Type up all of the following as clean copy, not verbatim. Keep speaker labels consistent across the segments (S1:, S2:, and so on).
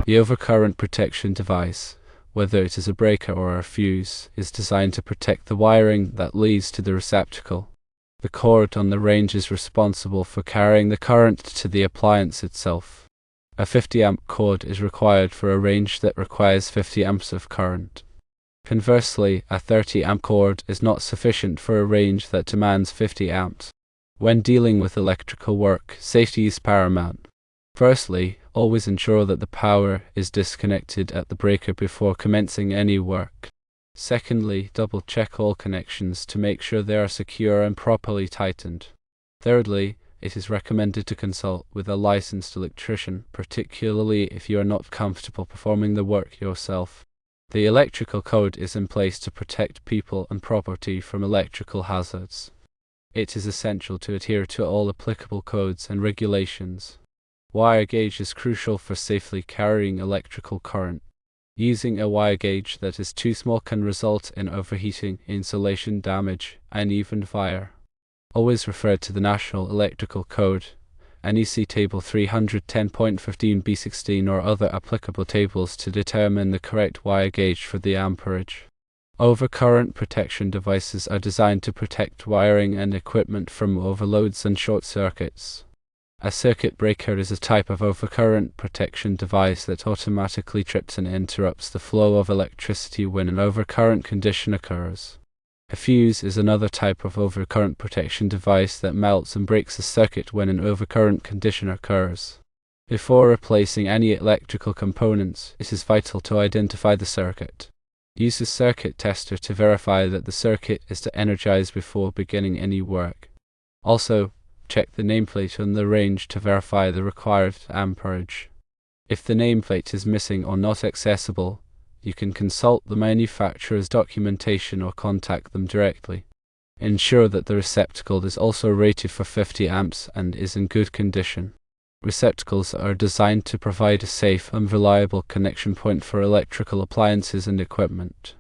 S1: The overcurrent protection device, whether it is a breaker or a fuse, is designed to protect the wiring that leads to the receptacle. The cord on the range is responsible for carrying the current to the appliance itself. A 50 amp cord is required for a range that requires 50 amps of current. Conversely, a 30 amp cord is not sufficient for a range that demands 50 amps. When dealing with electrical work, safety is paramount. Firstly, always ensure that the power is disconnected at the breaker before commencing any work. Secondly, double-check all connections to make sure they are secure and properly tightened. Thirdly, it is recommended to consult with a licensed electrician, particularly if you are not comfortable performing the work yourself. The electrical code is in place to protect people and property from electrical hazards. It is essential to adhere to all applicable codes and regulations. Wire gauge is crucial for safely carrying electrical current. Using a wire gauge that is too small can result in overheating, insulation damage, and even fire. Always refer to the National Electrical Code, NEC Table 310.15b16 or other applicable tables to determine the correct wire gauge for the amperage. Overcurrent protection devices are designed to protect wiring and equipment from overloads and short circuits. A circuit breaker is a type of overcurrent protection device that automatically trips and interrupts the flow of electricity when an overcurrent condition occurs. A fuse is another type of overcurrent protection device that melts and breaks a circuit when an overcurrent condition occurs. Before replacing any electrical components, it is vital to identify the circuit. Use a circuit tester to verify that the circuit is energized before beginning any work. Also, check the nameplate on the range to verify the required amperage. If the nameplate is missing or not accessible, you can consult the manufacturer's documentation or contact them directly. Ensure that the receptacle is also rated for 50 amps and is in good condition. Receptacles are designed to provide a safe and reliable connection point for electrical appliances and equipment.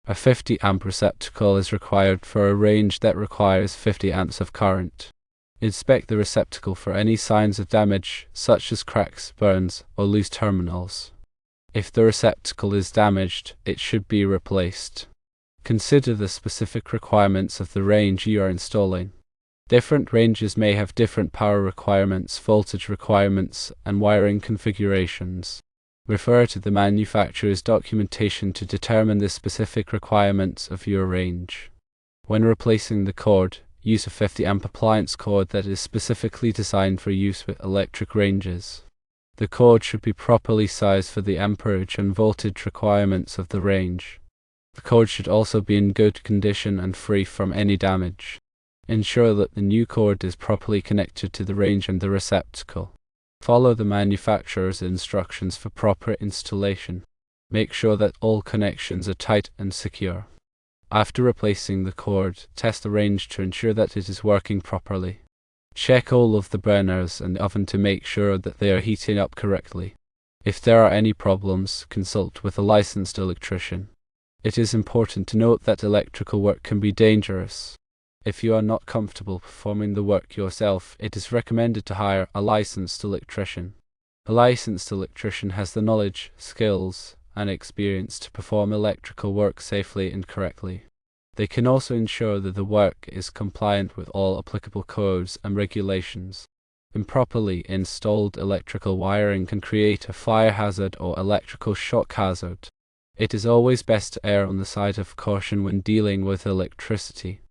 S1: A 50 amp receptacle is required for a range that requires 50 amps of current. Inspect the receptacle for any signs of damage, such as cracks, burns, or loose terminals. If the receptacle is damaged, it should be replaced. Consider the specific requirements of the range you are installing. Different ranges may have different power requirements, voltage requirements, and wiring configurations. Refer to the manufacturer's documentation to determine the specific requirements of your range. When replacing the cord, use a 50 amp appliance cord that is specifically designed for use with electric ranges. The cord should be properly sized for the amperage and voltage requirements of the range. The cord should also be in good condition and free from any damage. Ensure that the new cord is properly connected to the range and the receptacle. Follow the manufacturer's instructions for proper installation. Make sure that all connections are tight and secure. After replacing the cord, test the range to ensure that it is working properly. Check all of the burners and the oven to make sure that they are heating up correctly. If there are any problems, consult with a licensed electrician. It is important to note that electrical work can be dangerous. If you are not comfortable performing the work yourself, it is recommended to hire a licensed electrician. A licensed electrician has the knowledge, skills, and experience to perform electrical work safely and correctly. They can also ensure that the work is compliant with all applicable codes and regulations. Improperly installed electrical wiring can create a fire hazard or electrical shock hazard. It is always best to err on the side of caution when dealing with electricity.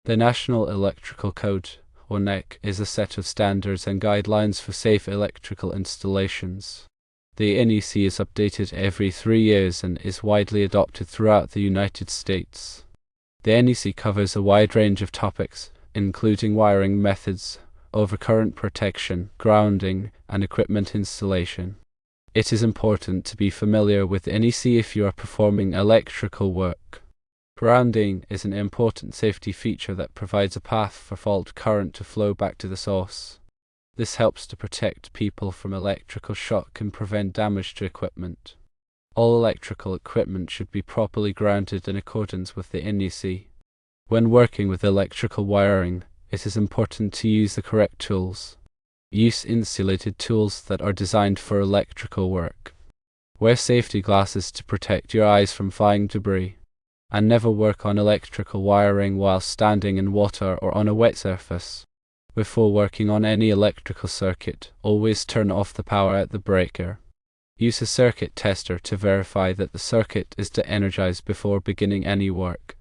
S1: The National Electrical Code, or NEC, is a set of standards and guidelines for safe electrical installations. The NEC is updated every 3 years and is widely adopted throughout the United States. The NEC covers a wide range of topics, including wiring methods, overcurrent protection, grounding, and equipment installation. It is important to be familiar with the NEC if you are performing electrical work. Grounding is an important safety feature that provides a path for fault current to flow back to the source. This helps to protect people from electrical shock and prevent damage to equipment. All electrical equipment should be properly grounded in accordance with the NEC. When working with electrical wiring, it is important to use the correct tools. Use insulated tools that are designed for electrical work. Wear safety glasses to protect your eyes from flying debris. And never work on electrical wiring while standing in water or on a wet surface. Before working on any electrical circuit, always turn off the power at the breaker. Use a circuit tester to verify that the circuit is de-energized before beginning any work.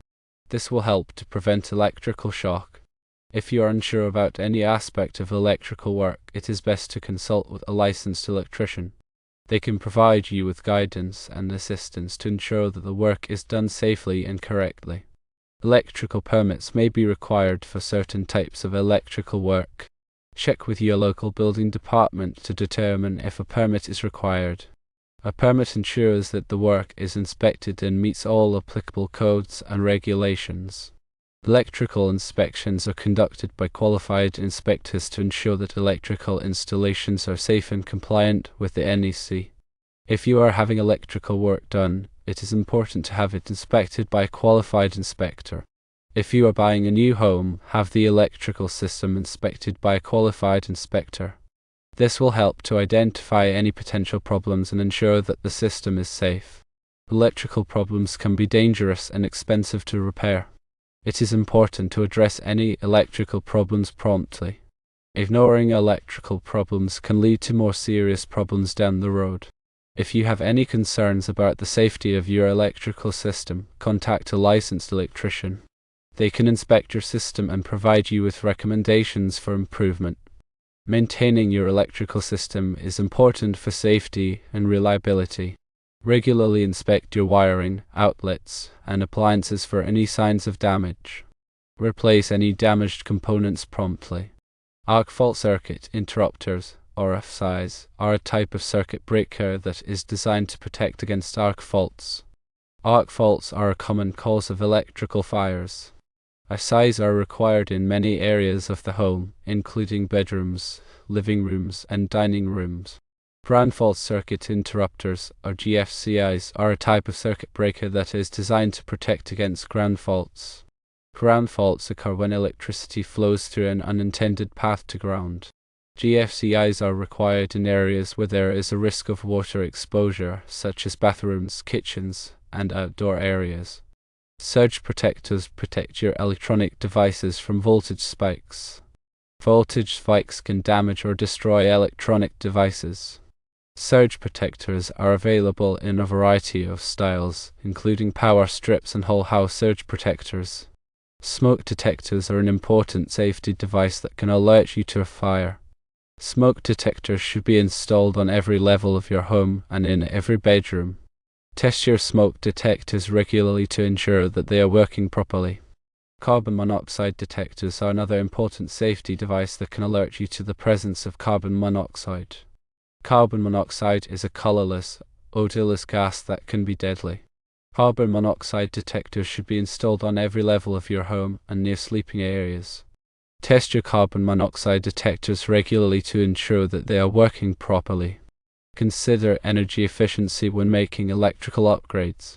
S1: This will help to prevent electrical shock. If you are unsure about any aspect of electrical work, it is best to consult with a licensed electrician. They can provide you with guidance and assistance to ensure that the work is done safely and correctly. Electrical permits may be required for certain types of electrical work. Check with your local building department to determine if a permit is required. A permit ensures that the work is inspected and meets all applicable codes and regulations. Electrical inspections are conducted by qualified inspectors to ensure that electrical installations are safe and compliant with the NEC. If you are having electrical work done, it is important to have it inspected by a qualified inspector. If you are buying a new home, have the electrical system inspected by a qualified inspector. This will help to identify any potential problems and ensure that the system is safe. Electrical problems can be dangerous and expensive to repair. It is important to address any electrical problems promptly. Ignoring electrical problems can lead to more serious problems down the road. If you have any concerns about the safety of your electrical system, contact a licensed electrician. They can inspect your system and provide you with recommendations for improvement. Maintaining your electrical system is important for safety and reliability. Regularly inspect your wiring, outlets, and appliances for any signs of damage. Replace any damaged components promptly. Arc fault circuit interrupters, or RFCs, are a type of circuit breaker that is designed to protect against arc faults. Arc faults are a common cause of electrical fires. RFCs are required in many areas of the home, including bedrooms, living rooms, and dining rooms. Ground fault circuit interrupters, or GFCIs, are a type of circuit breaker that is designed to protect against ground faults. Ground faults occur when electricity flows through an unintended path to ground. GFCIs are required in areas where there is a risk of water exposure, such as bathrooms, kitchens, and outdoor areas. Surge protectors protect your electronic devices from voltage spikes. Voltage spikes can damage or destroy electronic devices. Surge protectors are available in a variety of styles, including power strips and whole house surge protectors. Smoke detectors are an important safety device that can alert you to a fire. Smoke detectors should be installed on every level of your home and in every bedroom. Test your smoke detectors regularly to ensure that they are working properly. Carbon monoxide detectors are another important safety device that can alert you to the presence of carbon monoxide. Carbon monoxide is a colorless, odorless gas that can be deadly. Carbon monoxide detectors should be installed on every level of your home and near sleeping areas. Test your carbon monoxide detectors regularly to ensure that they are working properly. Consider energy efficiency when making electrical upgrades.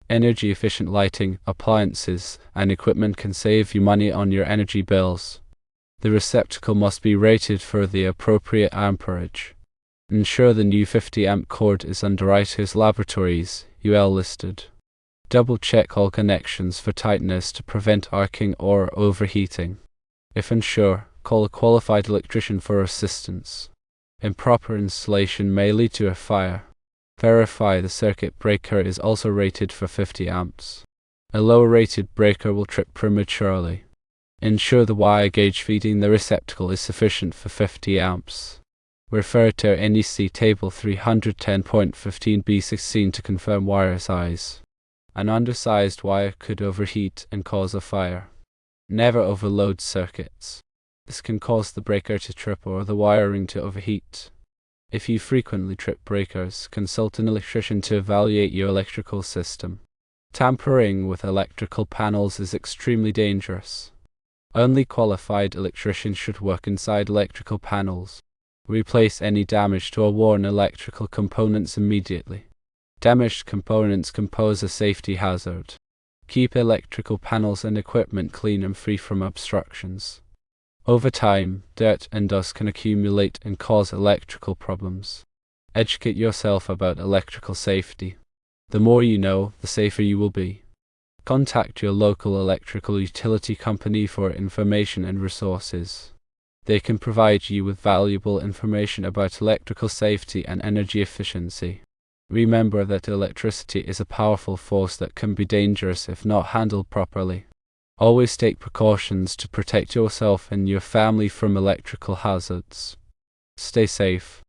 S1: Energy-efficient lighting, appliances, and equipment can save you money on your energy bills. The receptacle must be rated for the appropriate amperage. Ensure the new 50-amp cord is under ITOS Laboratories, UL listed. Double-check all connections for tightness to prevent arcing or overheating. If unsure, call a qualified electrician for assistance. Improper installation may lead to a fire. Verify the circuit breaker is also rated for 50 amps. A low-rated breaker will trip prematurely. Ensure the wire gauge feeding the receptacle is sufficient for 50 amps. Refer to NEC Table 310.15b16 to confirm wire size. An undersized wire could overheat and cause a fire. Never overload circuits. This can cause the breaker to trip or the wiring to overheat. If you frequently trip breakers, consult an electrician to evaluate your electrical system. Tampering with electrical panels is extremely dangerous. Only qualified electricians should work inside electrical panels. Replace any damage to or worn electrical components immediately. Damaged components can pose a safety hazard. Keep electrical panels and equipment clean and free from obstructions. Over time, dirt and dust can accumulate and cause electrical problems. Educate yourself about electrical safety. The more you know, the safer you will be. Contact your local electrical utility company for information and resources. They can provide you with valuable information about electrical safety and energy efficiency. Remember that electricity is a powerful force that can be dangerous if not handled properly. Always take precautions to protect yourself and your family from electrical hazards. Stay safe.